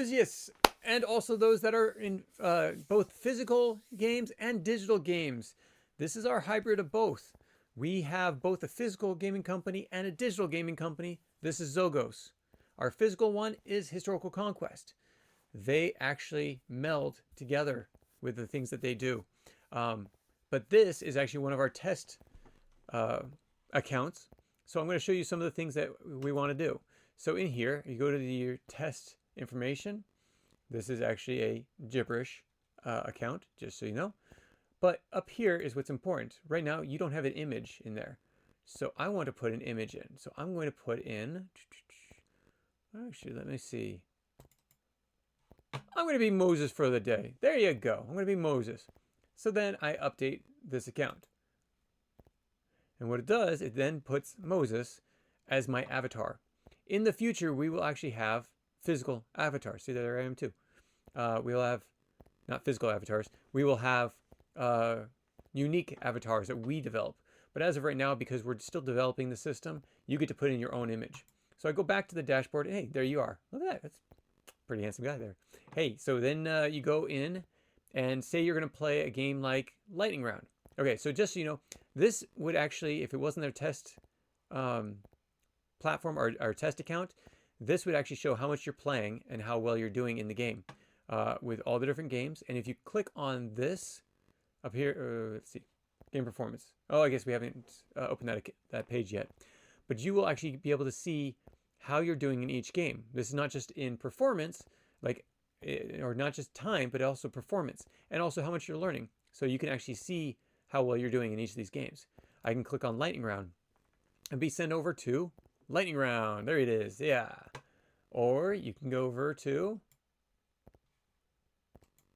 Yes. And also those that are in both physical games and digital games. This is our hybrid of both. We have both a physical gaming company and a digital gaming company. This is Zogos. Our physical one is Historical Conquest. They actually meld together with the things that they do. But this is actually one of our test accounts. So I'm going to show you some of the things that we want to do. So in here, you go to your test information. This is actually a gibberish account, just so you know. But up here is what's important. Right now, you don't have an image in there. So I want to put an image in. So I'm going to put in, actually, let me see. I'm going to be Moses for the day. There you go. I'm going to be Moses. So then I update this account. And what it does, it then puts Moses as my avatar. In the future, we will actually have physical avatars. See, there I am too. We'll have, not physical avatars, we will have unique avatars that we develop. But as of right now, because we're still developing the system, you get to put in your own image. So I go back to the dashboard. And hey, there you are. Look at that. That's a pretty handsome guy there. Hey, so then you go in and say you're going to play a game like Lightning Round. Okay, so just so you know, this would actually, if it wasn't their test platform or test account, this would actually show how much you're playing and how well you're doing in the game with all the different games. And if you click on this up here, let's see, game performance. Oh, I guess we haven't opened that page yet. But you will actually be able to see how you're doing in each game. This is not just in performance, or not just time, but also performance, and also how much you're learning. So you can actually see how well you're doing in each of these games. I can click on Lightning Round and be sent over to Lightning Round. There it is. Yeah. Or you can go over to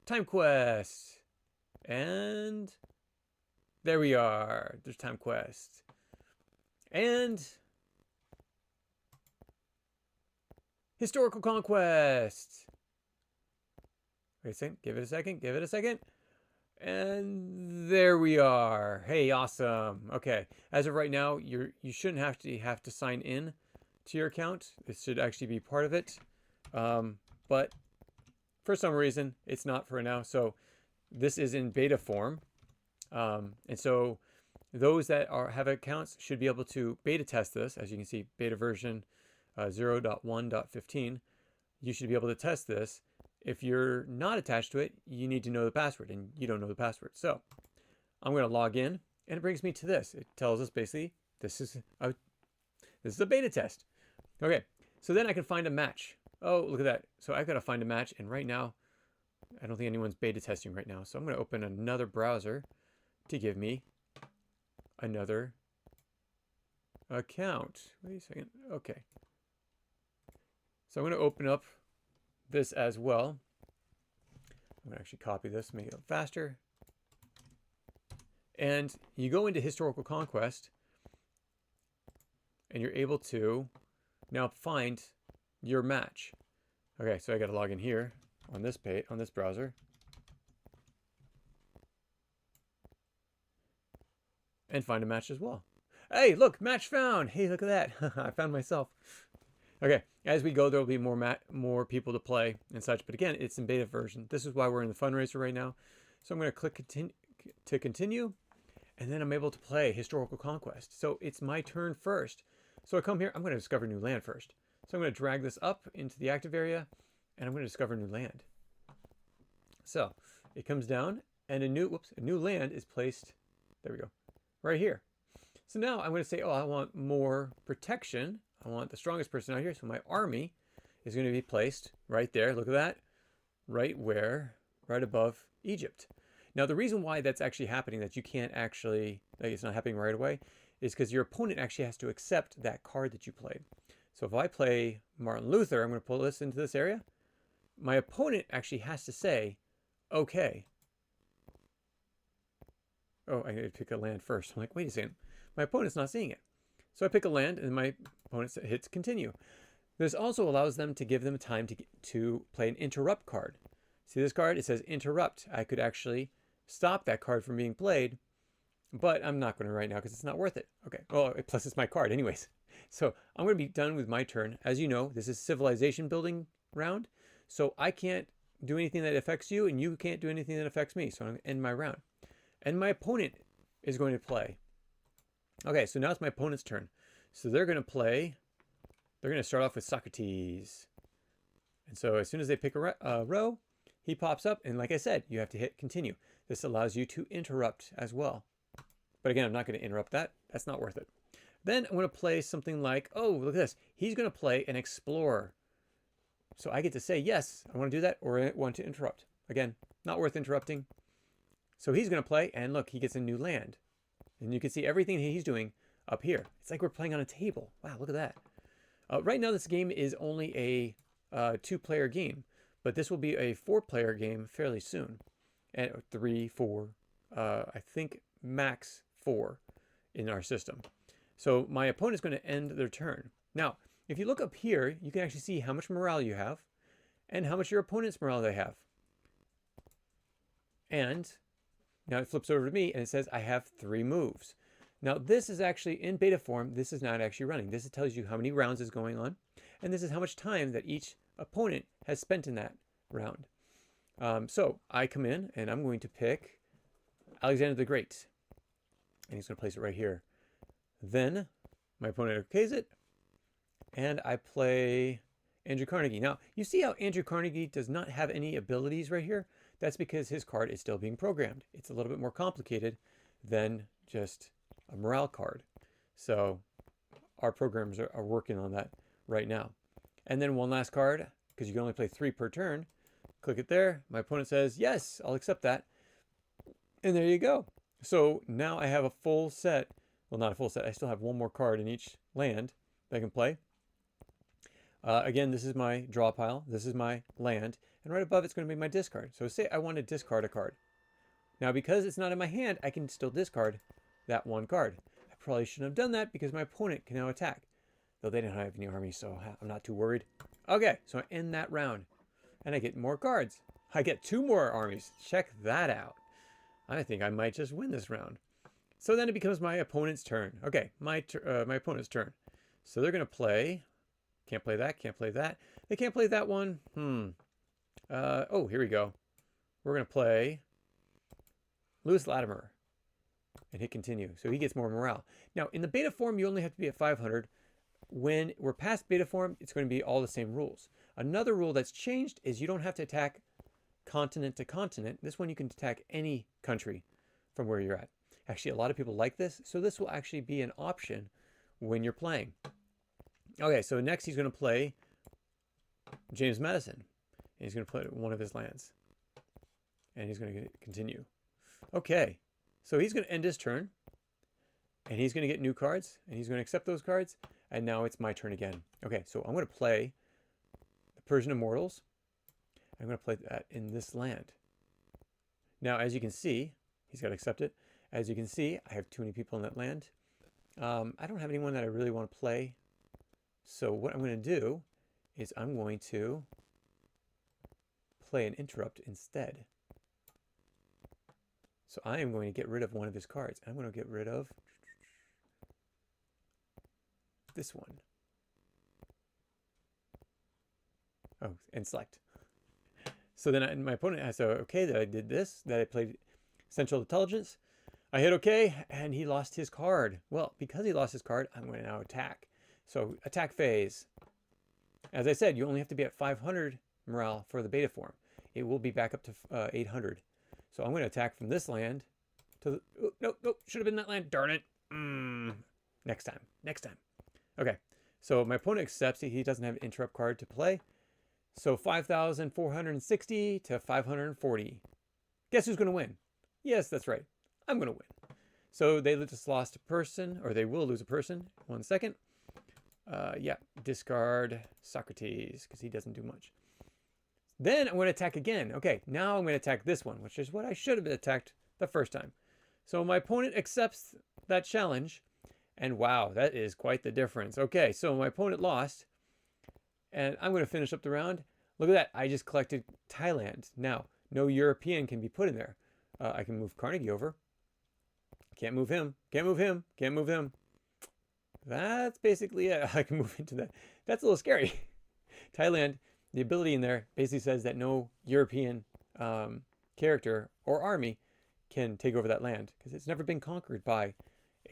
Time Quest. And there we are. There's Time Quest. And Historical Conquest. Wait a second. Give it a second. Give it a second. And there we are. Hey, awesome. Okay. As of right now, you shouldn't have to sign in to your account. This should actually be part of it. But for some reason, it's not for now. So this is in beta form. And so those that have accounts should be able to beta test this. As you can see, beta version 0.1.15. You should be able to test this. If you're not attached to it, you need to know the password, and you don't know the password. So I'm going to log in, and it brings me to this. It tells us basically this is a beta test. Okay, so then I can find a match. Oh, look at that. So I've got to find a match, and right now, I don't think anyone's beta testing right now. So I'm going to open another browser to give me another account. Wait a second. Okay. So I'm going to open up this as well. I'm going to actually copy this, make it faster. And you go into Historical Conquest, and you're able to now find your match. Okay, so I got to log in here on this page, on this browser. And find a match as well. Hey, look, match found. Hey, look at that. I found myself. Okay, as we go, there will be more people to play and such. But again, it's in beta version. This is why we're in the fundraiser right now. So I'm going to click continue, and then I'm able to play Historical Conquest. So it's my turn first. So I come here. I'm going to discover new land first. So I'm going to drag this up into the active area, and I'm going to discover new land. So it comes down, and a new land is placed. There we go, right here. So now I'm going to say, oh, I want more protection. I want the strongest person out here. So my army is going to be placed right there. Look at that. Right above Egypt. Now, the reason why that's actually happening, that you can't actually, it's not happening right away, is because your opponent actually has to accept that card that you played. So if I play Martin Luther, I'm going to pull this into this area. My opponent actually has to say, okay. Oh, I need to pick a land first. I'm like, wait a second. My opponent's not seeing it. So I pick a land, and my opponent hits continue. This also allows them to give them time to play an interrupt card. See this card? It says interrupt. I could actually stop that card from being played, but I'm not going to right now because it's not worth it. Okay. Well, plus it's my card anyways. So I'm going to be done with my turn. As you know, this is civilization building round. So I can't do anything that affects you, and you can't do anything that affects me. So I'm going to end my round. And my opponent is going to play. Okay, so now it's my opponent's turn. So they're going to start off with Socrates. And so as soon as they pick a row, he pops up. And like I said, you have to hit continue. This allows you to interrupt as well. But again, I'm not going to interrupt that. That's not worth it. Then I'm going to play something like, oh, look at this. He's going to play an explorer. So I get to say, yes, I want to do that, or I want to interrupt. Again, not worth interrupting. So he's going to play, and look, he gets a new land. And you can see everything he's doing up here. It's like we're playing on a table. Wow, look at that. Right now, this game is only a 2-player game, but this will be a 4-player game fairly soon. And 3, 4, I think max 4 in our system. So my opponent is going to end their turn. Now, if you look up here, you can actually see how much morale you have and how much your opponent's morale they have. And now it flips over to me and it says I have 3 moves. Now this is actually in beta form. This is not actually running. This tells you how many rounds is going on. And this is how much time that each opponent has spent in that round. So I come in and I'm going to pick Alexander the Great. And he's going to place it right here. Then my opponent okays it. And I play Andrew Carnegie. Now, you see how Andrew Carnegie does not have any abilities right here? That's because his card is still being programmed. It's a little bit more complicated than just a morale card. So our programmers are working on that right now. And then one last card, because you can only play 3 per turn. Click it there. My opponent says, yes, I'll accept that. And there you go. So now I have a full set. Well, not a full set. I still have 1 more card in each land that I can play. Again, this is my draw pile. This is my land. And right above it's going to be my discard. So say I want to discard a card. Now, because it's not in my hand, I can still discard that 1 card. I probably shouldn't have done that because my opponent can now attack. Though they didn't have any army, so I'm not too worried. Okay, so I end that round. And I get more cards. I get 2 more armies. Check that out. I think I might just win this round. So then it becomes my opponent's turn. Okay, my opponent's turn. So they're going to play. Can't play that, can't play that. They can't play that one. Oh, here we go. We're going to play Lewis Latimer and hit continue. So he gets more morale. Now, in the beta form, you only have to be at 500. When we're past beta form, it's going to be all the same rules. Another rule that's changed is you don't have to attack continent to continent. This one you can attack any country from where you're at. Actually, a lot of people like this, so this will actually be an option when you're playing. Okay, so next he's going to play James Madison. And he's going to play 1 of his lands. And he's going to continue. Okay, so he's going to end his turn. And he's going to get new cards. And he's going to accept those cards. And now it's my turn again. Okay, so I'm going to play the Persian Immortals. I'm going to play that in this land. Now, as you can see, he's got to accept it. As you can see, I have too many people in that land. I don't have anyone that I really want to play. So what I'm going to do is I'm going to play an interrupt instead. So I am going to get rid of 1 of his cards. I'm going to get rid of this one. Oh, and select. So then my opponent has to okay that I did this, that I played Central Intelligence. I hit okay, and he lost his card. Well, because he lost his card, I'm going to now attack. So attack phase. As I said, you only have to be at 500 morale for the beta form. It will be back up to 800. So I'm going to attack from this land to the... Oh, nope, should have been that land. Darn it. Next time. Okay, so my opponent accepts he doesn't have an interrupt card to play. So 5,460 to 540. Guess who's going to win? Yes, that's right. I'm going to win. So they just lost a person, or they will lose a person. 1 second. Yeah, discard Socrates because he doesn't do much. Then I'm going to attack again. Okay, now I'm going to attack this one, which is what I should have attacked the first time. So my opponent accepts that challenge, and wow, that is quite the difference. Okay, so my opponent lost, and I'm going to finish up the round. Look at that, I just collected Thailand. Now, no European can be put in there. I can move Carnegie over. Can't move him, can't move him, can't move him. That's basically it. I can move into that. That's a little scary. Thailand the ability in there basically says that no European character or army can take over that land because it's never been conquered by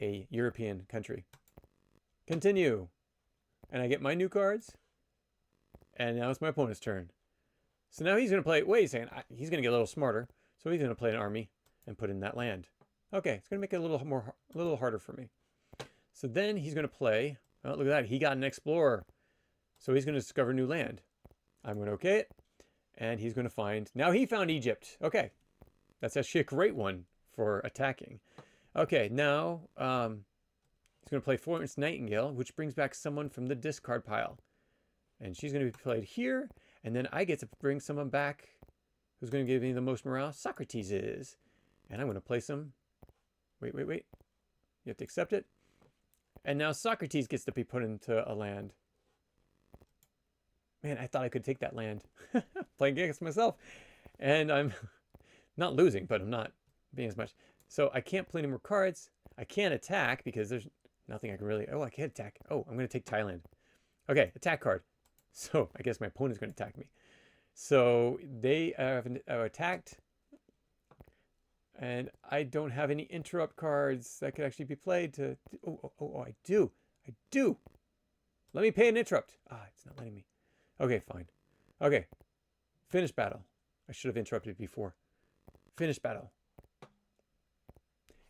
a European country. Continue. And I get my new cards. And now it's my opponent's turn. So now he's going to play, wait a second, he's going to get a little smarter. So he's going to play an army and put in that land. Okay, it's going to make it a little harder for me. So then he's going to play, oh, look at that, he got an explorer. So he's going to discover new land. I'm going to okay it. And he's going to find, now he found Egypt. Okay, that's actually a great one for attacking. Okay, now he's going to play Florence Nightingale, which brings back someone from the discard pile. And she's going to be played here. And then I get to bring someone back who's going to give me the most morale. Socrates is. And I'm going to play some. Wait. You have to accept it. And now Socrates gets to be put into a land. Man, I thought I could take that land. Playing against myself. And I'm not losing, but I'm not being as much. So I can't play any more cards. I can't attack because there's nothing I can really... Oh, I can't attack. Oh, I'm going to take Thailand. Okay, attack card. So I guess my opponent's going to attack me. So they have attacked. And I don't have any interrupt cards that could actually be played to... Oh, I do. Let me pay an interrupt. It's not letting me. Okay, fine. Okay. Finish battle. I should have interrupted before. Finish battle.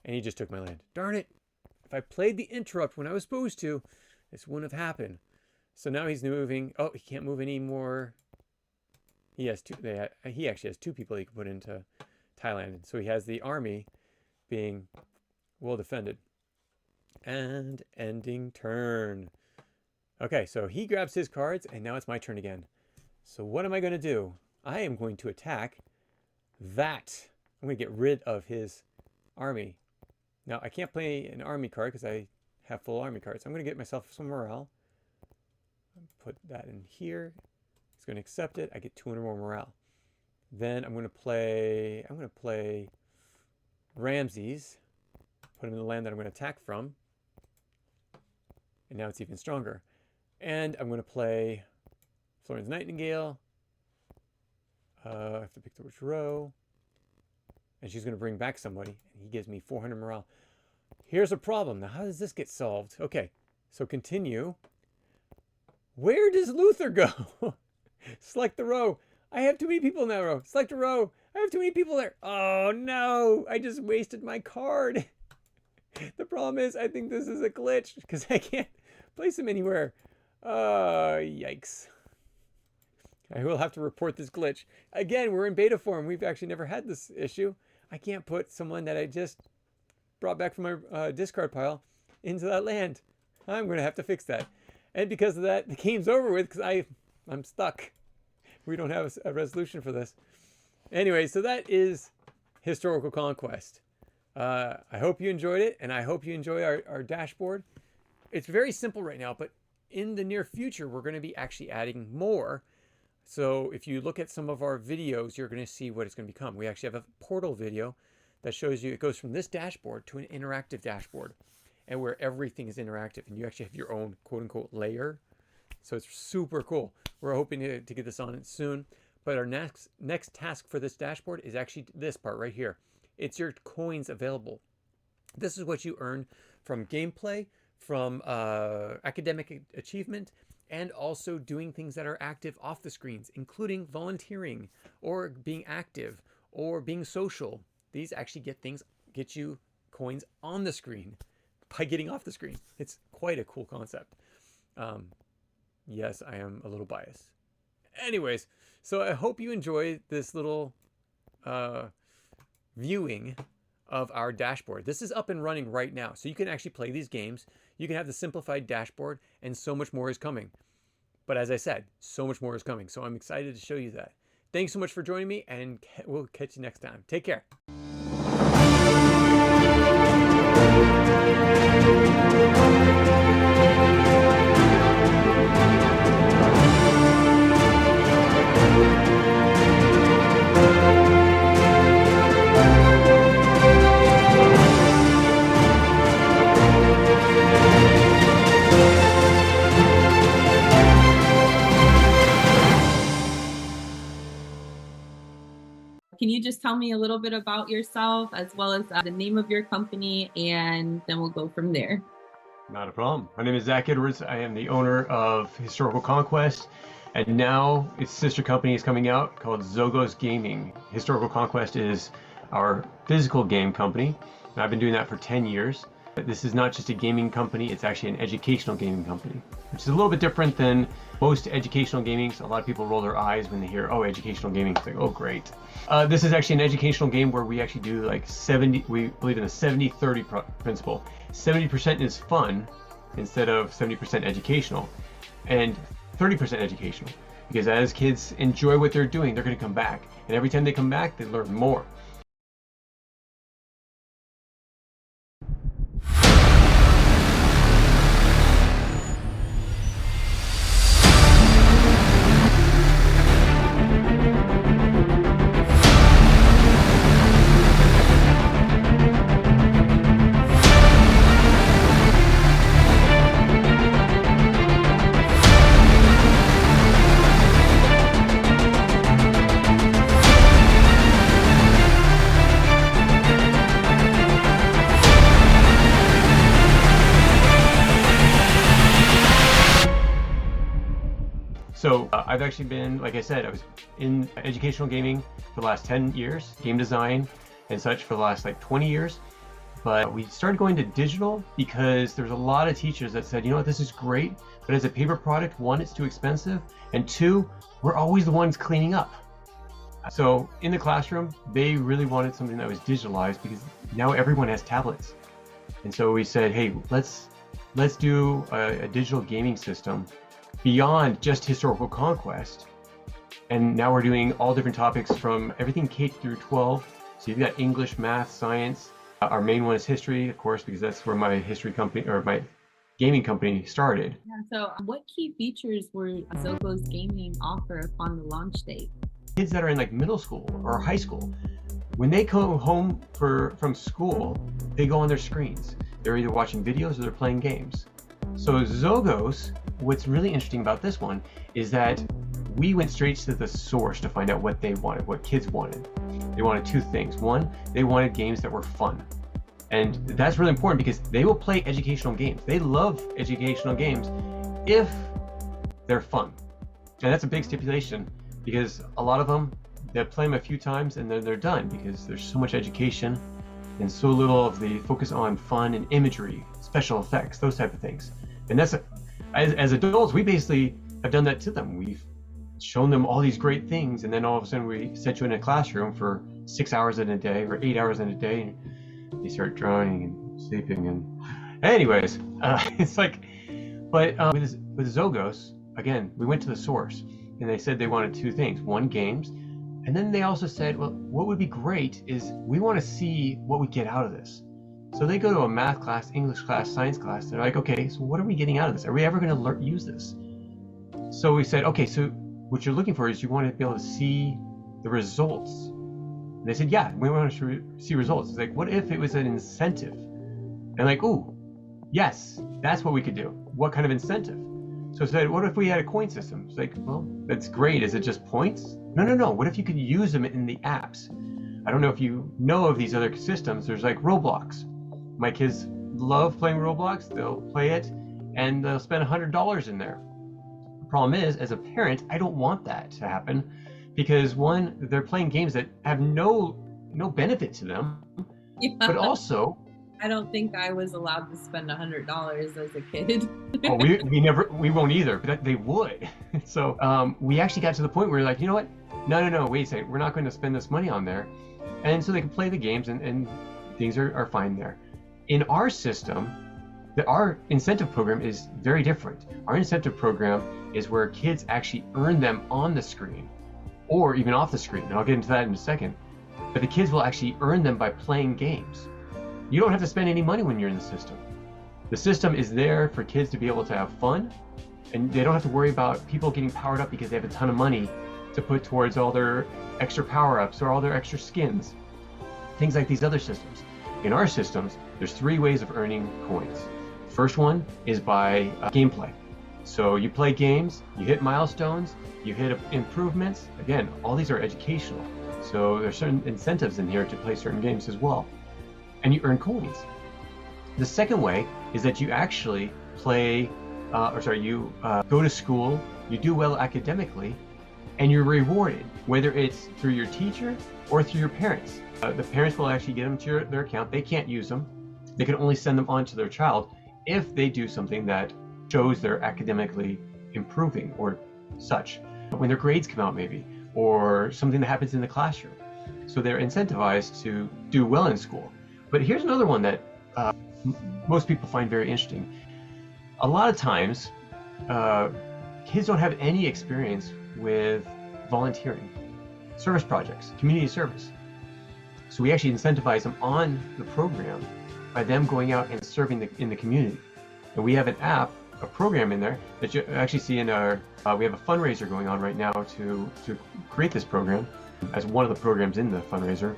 And he just took my land. Darn it. If I played the interrupt when I was supposed to, this wouldn't have happened. So now he's moving. Oh, he can't move anymore. He has two. He actually has two people he can put into Thailand. So he has the army being well defended. And ending turn. Okay, so he grabs his cards, and now it's my turn again. So what am I going to do? I am going to attack that. I'm going to get rid of his army. Now, I can't play an army card because I have full army cards. I'm going to get myself some morale. Put that in here. He's going to accept it. I get 200 more morale. Then I'm going to play Ramses. Put him in the land that I'm going to attack from. And now it's even stronger. And I'm going to play Florence Nightingale. I have to pick the which row. And she's going to bring back somebody. And he gives me 400 morale. Here's a problem. Now, how does this get solved? Okay, so continue. Where does Luther go? Select the row. I have too many people in that row. Select a row. I have too many people there. Oh, no. I just wasted my card. The problem is I think this is a glitch because I can't place him anywhere. Yikes. I will have to report this glitch. Again, we're in beta form. We've actually never had this issue. I can't put someone that I just brought back from my discard pile into that land. I'm going to have to fix that. And because of that, the game's over with because I'm stuck. We don't have a resolution for this. Anyway, so that is Historical Conquest. I hope you enjoyed it, and I hope you enjoy our dashboard. It's very simple right now, but in the near future, we're going to be actually adding more. So if you look at some of our videos, you're going to see what it's going to become. We actually have a portal video that shows you, it goes from this dashboard to an interactive dashboard, and where everything is interactive, and you actually have your own quote-unquote layer. So it's super cool. We're hoping to get this on soon. But our next task for this dashboard is actually this part right here. It's your coins available. This is what you earn from gameplay, from academic achievement, and also doing things that are active off the screens, including volunteering or being active or being social. These actually get you coins on the screen by getting off the screen. It's quite a cool concept. Yes, I am a little biased. Anyways, so I hope you enjoy this little viewing of our dashboard. This is up and running right now, so you can actually play these games. You can have the simplified dashboard, and so much more is coming. But as I said, so much more is coming, so I'm excited to show you that. Thanks so much for joining me, and we'll catch you next time. Take care. Can you just tell me a little bit about yourself as well as the name of your company, and then we'll go from there. Not a problem. My name is Zach Edwards. I am the owner of Historical Conquest, and now its sister company is coming out called Zogos Gaming. Historical Conquest is our physical game company, and I've been doing that for 10 years. This is not just a gaming company, it's actually an educational gaming company, which is a little bit different than most educational gaming. So a lot of people roll their eyes when they hear, oh, educational gaming. It's like, oh, great. This is actually an educational game where we actually do like 70, we believe in a 70-30 principle. 70% is fun instead of 70% educational, and 30% educational. Because as kids enjoy what they're doing, they're going to come back. And every time they come back, they learn more. So I've actually been, like I said, I was in educational gaming for the last 10 years, game design and such for the last like 20 years. But we started going to digital because there's a lot of teachers that said, you know what, this is great, but as a paper product, one, it's too expensive, and two, we're always the ones cleaning up. So in the classroom, they really wanted something that was digitalized because now everyone has tablets. And so we said, hey, let's do a digital gaming system beyond just historical conquest. And now we're doing all different topics from everything K through 12. So you've got English, math, science. Our main one is history, of course, because that's where my history company or my gaming company started. Yeah, so what key features were Zogos Gaming offer upon the launch date? Kids that are in like middle school or high school, when they come home from school, they go on their screens. They're either watching videos or they're playing games. So Zogos, what's really interesting about this one is that we went straight to the source to find out what they wanted, what kids wanted. They wanted two things. One, they wanted games that were fun. And that's really important because they will play educational games. They love educational games if they're fun. And that's a big stipulation because a lot of them, they'll play them a few times and then they're done because there's so much education and so little of the focus on fun and imagery, special effects, those type of things. And that's, as adults, we basically have done that to them. We've shown them all these great things, and then all of a sudden we set you in a classroom for 6 hours in a day or 8 hours in a day, and they start drawing and sleeping. And anyways, it's like, but with Zogos, again, we went to the source, and they said they wanted two things. One, games, and then they also said, well, what would be great is we want to see what we get out of this. So they go to a math class, English class, science class. They're like, okay, so what are we getting out of this? Are we ever going to use this? So we said, okay, so what you're looking for is you want to be able to see the results. And they said, yeah, we want to see results. It's like, what if it was an incentive? And like, ooh, yes, that's what we could do. What kind of incentive? So I said, what if we had a coin system? It's like, well, that's great. Is it just points? No. What if you could use them in the apps? I don't know if you know of these other systems. There's like Roblox. My kids love playing Roblox. They'll play it and they'll spend $100 in there. The problem is, as a parent, I don't want that to happen because one, they're playing games that have no benefit to them, Yeah. but also, I don't think I was allowed to spend $100 as a kid. well, we won't either, but they would. So we actually got to the point where we're like, you know what? No, wait a second. We're not going to spend this money on there. And so they can play the games and things are fine there. In our system, our incentive program is very different. Our incentive program is where kids actually earn them on the screen or even off the screen. And I'll get into that in a second. But the kids will actually earn them by playing games. You don't have to spend any money when you're in the system. The system is there for kids to be able to have fun, and they don't have to worry about people getting powered up because they have a ton of money to put towards all their extra power-ups or all their extra skins. Things like these other systems. In our systems, there's 3 ways of earning coins. First one is by gameplay. So you play games, you hit milestones, you hit improvements. Again, all these are educational. So there's certain incentives in here to play certain games as well. And you earn coins. The second way is that you actually play, you go to school, you do well academically, and you're rewarded, whether it's through your teacher or through your parents. The parents will actually get them to their account. They can't use them. They can only send them on to their child if they do something that shows they're academically improving or such. When their grades come out maybe, or something that happens in the classroom. So they're incentivized to do well in school. But here's another one that most people find very interesting. A lot of times, kids don't have any experience with volunteering, service projects, community service. So we actually incentivize them on the program by them going out and serving in the community. And we have an app, a program in there that you actually see in our, we have a fundraiser going on right now to create this program as one of the programs in the fundraiser.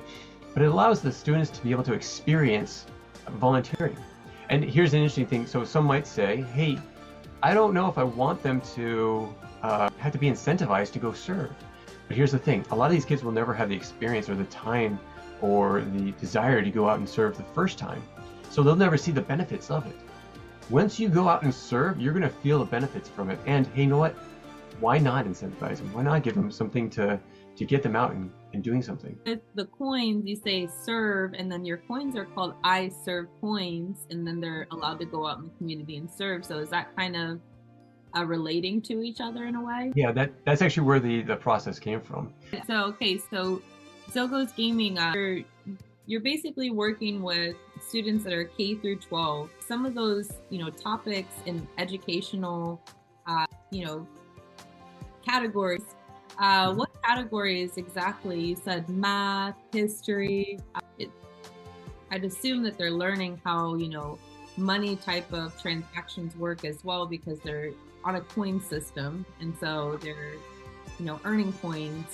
But it allows the students to be able to experience volunteering. And here's an interesting thing. So some might say, hey, I don't know if I want them to have to be incentivized to go serve. But here's the thing. A lot of these kids will never have the experience or the time or the desire to go out and serve the first time. So they'll never see the benefits of it. Once you go out and serve, you're going to feel the benefits from it. And hey, you know what? Why not incentivize them? Why not give them something to get them out and doing something? With the coins, you say serve, and then your coins are called I serve coins, and then they're allowed to go out in the community and serve. So is that kind of relating to each other in a way? Yeah, that's actually where the process came from. So, okay, so Zogos Gaming, you're basically working with students that are K through 12. Some of those, topics in educational, categories. What categories exactly? You said math, history. I'd assume that they're learning how, money type of transactions work as well, because they're on a coin system. And so they're, earning coins.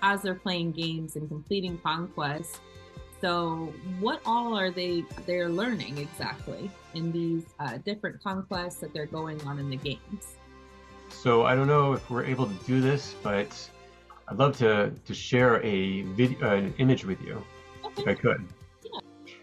As they're playing games and completing conquests. So what all are they're learning exactly in these different conquests that they're going on in the games? So I don't know if we're able to do this, but I'd love to share a video, an image with you, Okay. if I could. Yeah.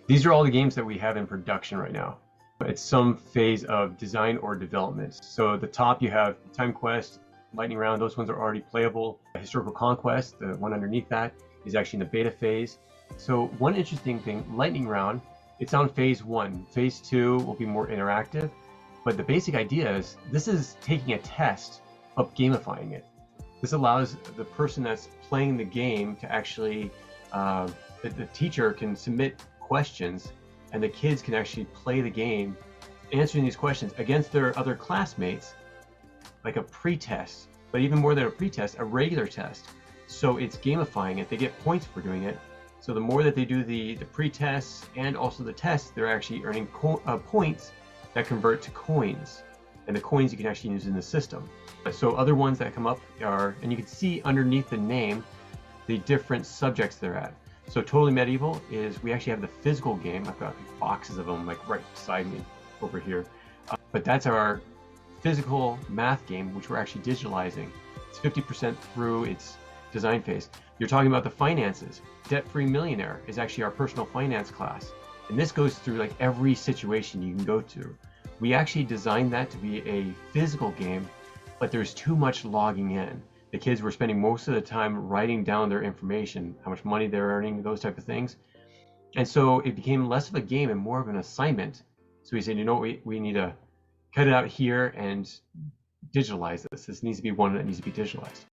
These are all the games that we have in production right now. It's some phase of design or development. So at the top you have Time Quest, Lightning Round, those ones are already playable. Historical Conquest, the one underneath that, is actually in the beta phase. So one interesting thing, Lightning Round, it's on phase 1. Phase 2 will be more interactive, but the basic idea is this is taking a test of gamifying it. This allows the person that's playing the game to actually, the teacher can submit questions and the kids can actually play the game answering these questions against their other classmates, like a pre-test, but even more than a pre-test, a regular test. So it's gamifying it. They get points for doing it. So the more that they do the pre-tests and also the tests, they're actually earning points that convert to coins. And the coins you can actually use in the system. So other ones that come up are, and you can see underneath the name, the different subjects they're at. So Totally Medieval is, we actually have the physical game. I've got boxes of them like right beside me over here. But that's our physical math game, which we're actually digitalizing. It's 50% through its design phase. You're talking about the finances. Debt-Free Millionaire is actually our personal finance class. And this goes through like every situation you can go to. We actually designed that to be a physical game, but there's too much logging in. The kids were spending most of the time writing down their information, how much money they're earning, those type of things. And so it became less of a game and more of an assignment. So we said, we need to cut it out here and digitalize this. This needs to be one that needs to be digitalized.